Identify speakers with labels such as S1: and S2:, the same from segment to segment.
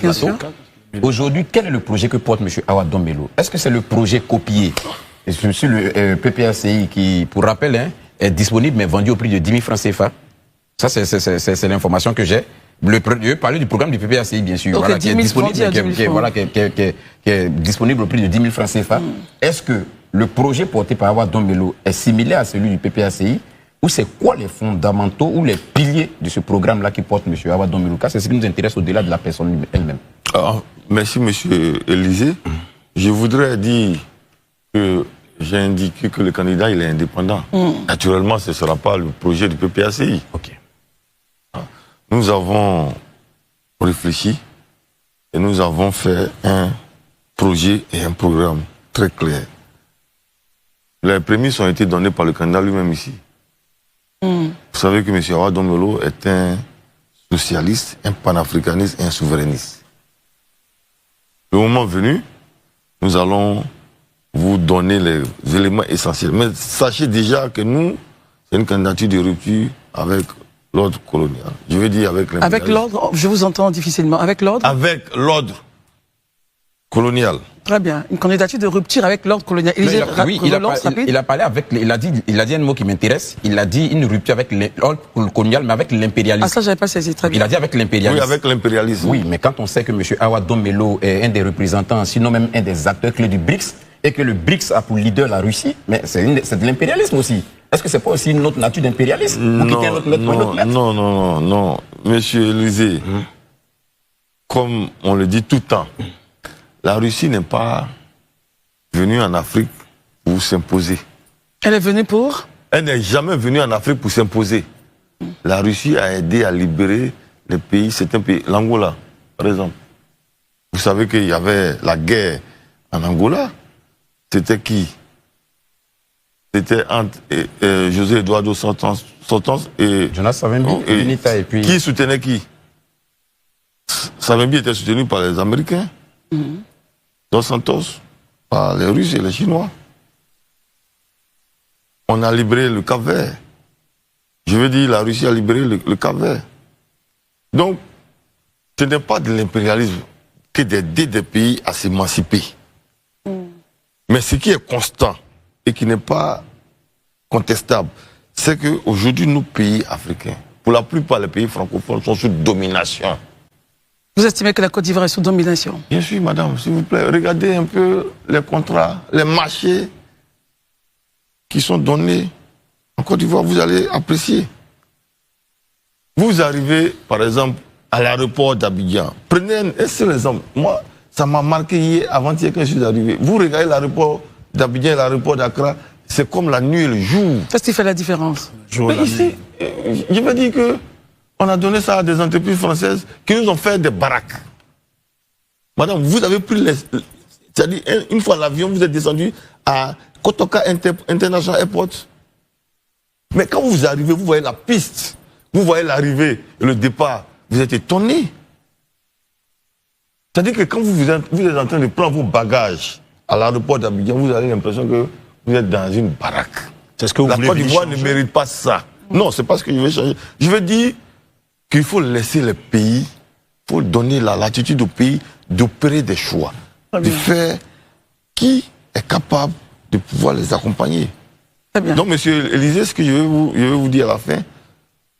S1: plateau. Aujourd'hui, quel est le projet que porte M. Awa Dombello? Est-ce que c'est le projet copié sur le PPACI qui, pour rappel, hein, est disponible mais vendu au prix de 10 000 francs CFA? Ça, c'est l'information que j'ai. Je veux parler du programme du PPACI, bien sûr, voilà, qui est disponible, qui est disponible au prix de 10 000 francs CFA. Est-ce que le projet porté par Awa Dombello est similaire à celui du PPACI? Ou c'est quoi les fondamentaux ou les piliers de ce programme-là qui porte M. Awa Dombello? C'est ce qui nous intéresse au-delà de la personne elle-même.
S2: Merci, M. Élysée. Je voudrais dire que j'ai indiqué que le candidat il est indépendant. Naturellement, ce ne sera pas le projet du PPACI.
S1: Okay.
S2: Nous avons réfléchi et nous avons fait un projet et un programme très clair. Les prémices ont été données par le candidat lui-même ici. Vous savez que M. Awa Dombello est un socialiste, un panafricaniste et un souverainiste. Le moment venu, nous allons vous donner les éléments essentiels. Mais sachez déjà que nous, c'est une candidature de rupture avec l'ordre colonial. Je veux dire avec l'impérialisme.
S3: Avec l'ordre, je vous entends difficilement. Avec l'ordre?
S2: Avec l'ordre colonial.
S3: Très bien. Une candidature de rupture avec l'ordre colonial.
S1: Il a parlé avec, il a dit un mot qui m'intéresse. Il a dit une rupture avec l'ordre colonial, mais avec l'impérialisme.
S3: Ah, ça, j'avais pas saisi. Très bien.
S1: Il a dit avec l'impérialisme.
S2: Oui, avec l'impérialisme.
S1: Oui, mais quand on sait que M. Awa Dombello est un des représentants, sinon même un des acteurs clés du BRICS, et que le BRICS a pour leader la Russie, mais c'est de l'impérialisme aussi. Est-ce que c'est pas aussi une autre nature d'impérialisme?
S2: Non. Monsieur Élysée, comme on le dit tout le temps, la Russie n'est pas venue en Afrique pour s'imposer.
S3: Elle est venue pour?
S2: Elle n'est jamais venue en Afrique pour s'imposer. La Russie a aidé à libérer les pays, certains pays. L'Angola, par exemple. Vous savez qu'il y avait la guerre en Angola. C'était qui? C'était entre José Eduardo Santos et
S1: Jonas Savimbi et puis...
S2: Qui soutenait qui? Savimbi était soutenu par les Américains. Dos Santos par les Russes et les Chinois. On a libéré le Cap-Vert. Je veux dire, la Russie a libéré le Cap-Vert. Donc, ce n'est pas de l'impérialisme que d'aider des pays à s'émanciper. Mais ce qui est constant et qui n'est pas contestable, c'est qu'aujourd'hui, nos pays africains, pour la plupart des pays francophones, sont sous domination.
S3: Vous estimez que la Côte d'Ivoire est sous domination?
S2: Bien sûr, madame, s'il vous plaît, regardez un peu les contrats, les marchés qui sont donnés en Côte d'Ivoire, vous allez apprécier. Vous arrivez, par exemple, à l'aéroport d'Abidjan. Prenez un seul exemple. Moi, ça m'a marqué hier, avant-hier, quand je suis arrivé. Vous regardez l'aéroport d'Abidjan et l'aéroport d'Accra, c'est comme la nuit et le jour.
S3: Qu'est-ce qui fait la différence?
S2: Mais ici, je veux dire que on a donné ça à des entreprises françaises qui nous ont fait des baraques. Madame, vous avez pris c'est-à-dire, une fois l'avion, vous êtes descendu à Kotoka International Airport. Mais quand vous arrivez, vous voyez la piste, vous voyez l'arrivée et le départ, vous êtes étonné. C'est-à-dire que quand vous êtes en train de prendre vos bagages à l'aéroport d'Abidjan, vous avez l'impression que vous êtes dans une baraque.
S4: C'est ce que vous
S2: La
S4: voulez
S2: Côte d'Ivoire ne
S4: changer?
S2: mérite pas ça. Non, c'est pas ce que je veux changer. Je veux dire qu'il faut laisser les pays, il faut donner la latitude aux pays d'opérer des choix, de faire qui est capable de pouvoir les accompagner.
S3: Très bien.
S2: Donc, monsieur Élysée, ce que je vais vous dire à la fin,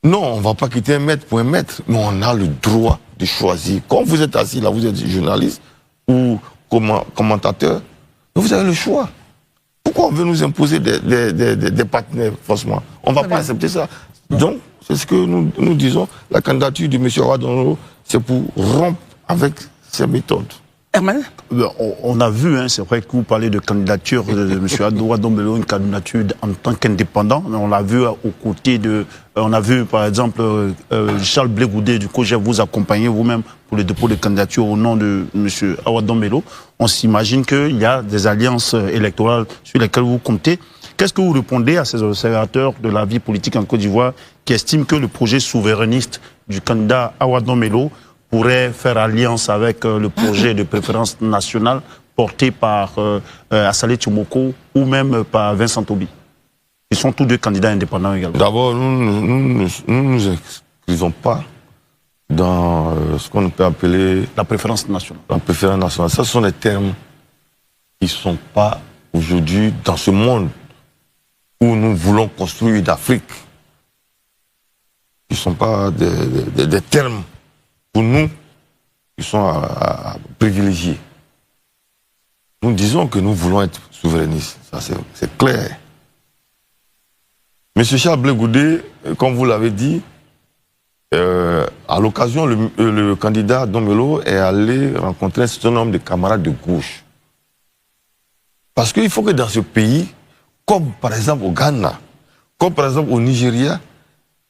S2: non, on ne va pas quitter un maître pour un maître, mais on a le droit de choisir. Quand vous êtes assis là, vous êtes journaliste ou commentateur, vous avez le choix. Pourquoi on veut nous imposer des partenaires, franchement? On ne va pas accepter ça. Donc, c'est ce que nous disons. La candidature de M. Awa Dombello, c'est pour rompre avec ces méthodes.
S3: Herman?
S4: On a vu, hein, c'est vrai que vous parlez de candidature de M. Awa Dombello, une candidature en tant qu'indépendant, mais on l'a vu aux côtés de... on a vu, par exemple, Charles Blé Goudé du COJER vous accompagner vous-même pour le dépôt de candidature au nom de M. Awa Dombello. On s'imagine qu'il y a des alliances électorales sur lesquelles vous comptez. Qu'est-ce que vous répondez à ces observateurs de la vie politique en Côte d'Ivoire qui estiment que le projet souverainiste du candidat Awa Dombello pourrait faire alliance avec le projet de préférence nationale porté par Assalé Tchomoko ou même par Vincent Tobi? Ils sont tous deux candidats indépendants également.
S2: D'abord, nous ne nous excusons pas dans ce qu'on peut appeler
S4: La préférence nationale.
S2: la préférence nationale. Ça, ce sont des termes qui ne sont pas aujourd'hui dans ce monde où nous voulons construire une Afrique. Ils ne sont pas des termes pour nous qui sont à privilégier. Nous disons que nous voulons être souverainistes, ça c'est clair. Monsieur Charles Blé Goudé, comme vous l'avez dit, à l'occasion, le candidat Dombello est allé rencontrer un certain nombre de camarades de gauche. Parce qu'il faut que dans ce pays, comme par exemple au Ghana, comme par exemple au Nigeria,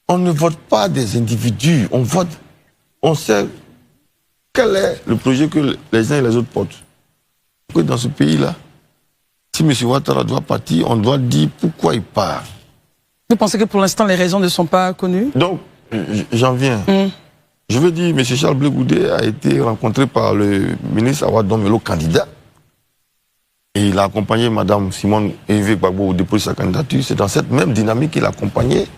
S2: on ne vote pas des individus, on vote, on sait quel est le projet que les uns et les autres portent. Que dans ce pays-là, si M. Ouattara doit partir, on doit dire pourquoi il part.
S3: Vous pensez que pour l'instant, les raisons ne sont pas connues?
S2: Donc, j'en viens. Je veux dire, M. Charles Blé Goudé a été rencontré par le ministre Awa Dombello, candidat. Et il a accompagné Mme Simone Hervé Gbagbo au dépôt de sa candidature. C'est dans cette même dynamique qu'il a accompagné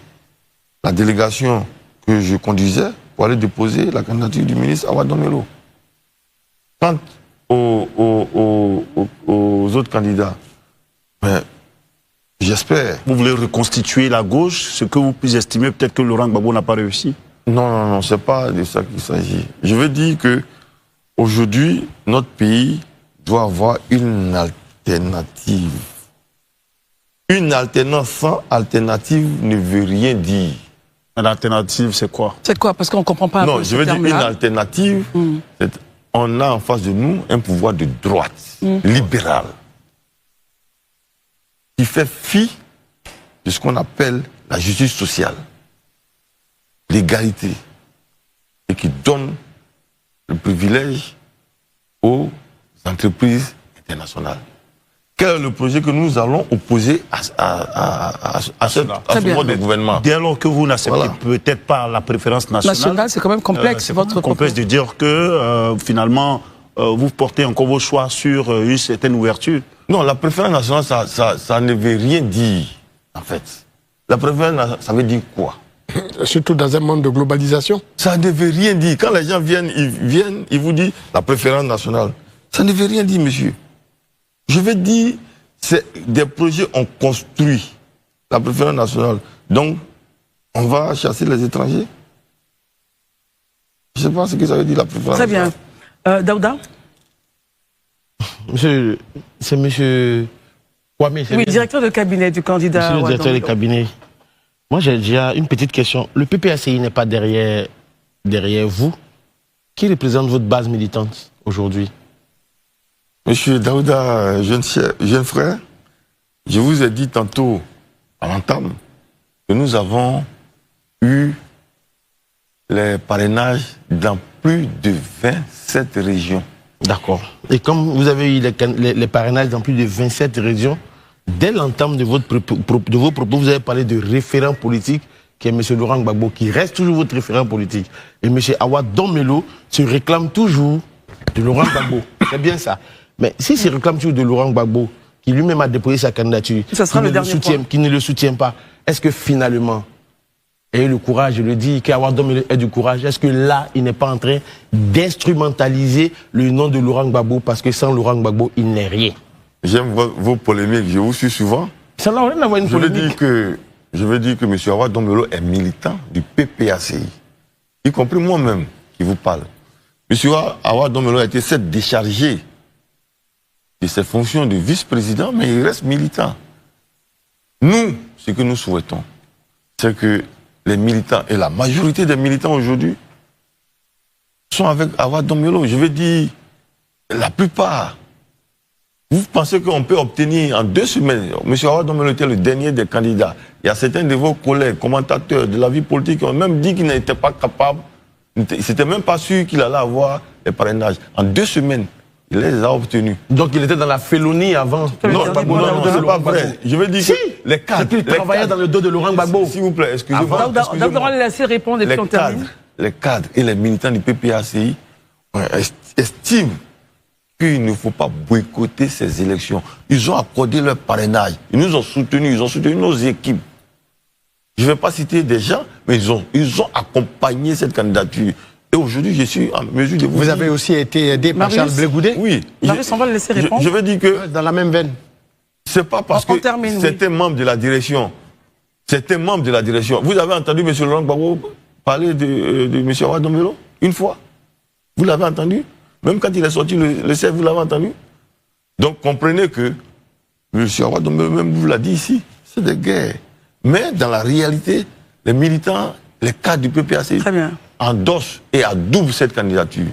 S2: la délégation que je conduisais pour aller déposer la candidature du ministre Awa Dombello. Quant aux autres candidats, mais j'espère.
S4: Vous voulez reconstituer la gauche, ce que vous pouvez estimer peut-être que Laurent Gbagbo n'a pas réussi?
S2: Non, c'est pas de ça qu'il s'agit. Je veux dire que aujourd'hui, notre pays doit avoir une alternative. Une alternance sans alternative ne veut rien dire.
S4: L'alternative, c'est quoi?
S3: C'est quoi? Parce qu'on ne comprend pas.
S2: Non, je veux dire une alternative. On a en face de nous un pouvoir de droite, libéral, qui fait fi de ce qu'on appelle la justice sociale, l'égalité, et qui donne le privilège aux entreprises internationales. Quel est le projet que nous allons opposer à ce mode de gouvernement?
S4: Dès lors que vous n'acceptez peut-être pas la préférence nationale,
S3: c'est quand même complexe, votre propos.
S4: complexe de dire que finalement, vous portez encore vos choix sur une certaine ouverture.
S2: Non, la préférence nationale, ça ne veut rien dire, en fait. La préférence nationale, ça veut dire quoi?
S5: Surtout dans un monde de globalisation.
S2: Ça ne veut rien dire. Quand les gens viennent, ils vous disent la préférence nationale. Ça ne veut rien dire, monsieur. Je veux dire, c'est des projets on construit la préférence nationale. Donc, on va chasser les étrangers. Je ne sais pas ce que ça veut dire la préférence nationale.
S3: Très bien. Daouda?
S5: Monsieur, c'est monsieur Kwame.
S3: Oui, directeur de cabinet du candidat.
S5: Monsieur le directeur de cabinet. Moi, j'ai déjà une petite question. Le PPACI n'est pas derrière vous. Qui représente votre base militante aujourd'hui?
S2: Monsieur Daouda, jeune frère, je vous ai dit tantôt, à l'entame, que nous avons eu les parrainages dans plus de 27 régions.
S5: D'accord. Et comme vous avez eu les parrainages dans plus de 27 régions, dès l'entame de vos propos, vous avez parlé de référent politique, qui est M. Laurent Gbagbo, qui reste toujours votre référent politique. Et M. Awa Dombello se réclame toujours de Laurent Gbagbo. C'est bien ça. Mais s'il se réclame toujours de Laurent Gbagbo, qui lui-même a déposé sa candidature, qui ne le soutient pas, est-ce que finalement, ayez le courage, je le dis, qu'Awa Dombello ait du courage, est-ce que là, il n'est pas en train d'instrumentaliser le nom de Laurent Gbagbo, parce que sans Laurent Gbagbo, il n'est rien?
S2: J'aime vos polémiques, je vous suis souvent.
S5: Ça n'a rien à voir une polémique.
S2: Je veux dire que M. Awa Dombello est militant du PPACI, y compris moi-même qui vous parle. M. Awa Dombello a été certes déchargé de ses fonctions de vice-président, mais il reste militant. Nous, ce que nous souhaitons, c'est que les militants, et la majorité des militants aujourd'hui, sont avec Awa Dombello. Je veux dire, la plupart. Vous pensez qu'on peut obtenir en 2 semaines? M. Awa Dombello était le dernier des candidats. Il y a certains de vos collègues, commentateurs de la vie politique, qui ont même dit qu'ils n'étaient pas capables, ils n'étaient même pas sûrs qu'il allait avoir les parrainages. En 2 semaines, il les a obtenus.
S5: Donc il était dans la félonie avant?
S2: Non, c'est pas vrai. Je veux dire
S5: si,
S2: que les cadres...
S5: Il travaillait dans le dos de Laurent Gbagbo.
S2: S'il vous plaît, excusez-moi.
S3: Daouda, on va laisser répondre et puis on termine.
S2: Les cadres et les militants du PPACI estiment qu'il ne faut pas boycotter ces élections. Ils ont accordé leur parrainage. Ils nous ont soutenus, ils ont soutenu nos équipes. Je ne vais pas citer des gens, mais ils ont accompagné cette candidature. Et aujourd'hui, je suis en mesure de
S6: Vous avez aussi été aidé par
S3: Marius.
S6: Charles Blé Goudet?
S2: Oui.
S3: Marius, on va le laisser répondre.
S2: Je veux dire que
S6: Dans la même veine.
S2: c'est pas parce
S3: On
S2: que
S3: termine, oui.
S2: c'était membre de la direction. C'était membre de la direction. Vous avez entendu M. Laurent Gbagbo parler de M. Awa Dombelo une fois? Vous l'avez entendu? Même quand il est sorti le CEF, vous l'avez entendu? Donc comprenez que M. Awa Dombelo même vous l'a dit ici, c'est des guerres. Mais dans la réalité, les militants, les cadres du PPAC
S3: Très bien.
S2: endossent et adoubent cette candidature.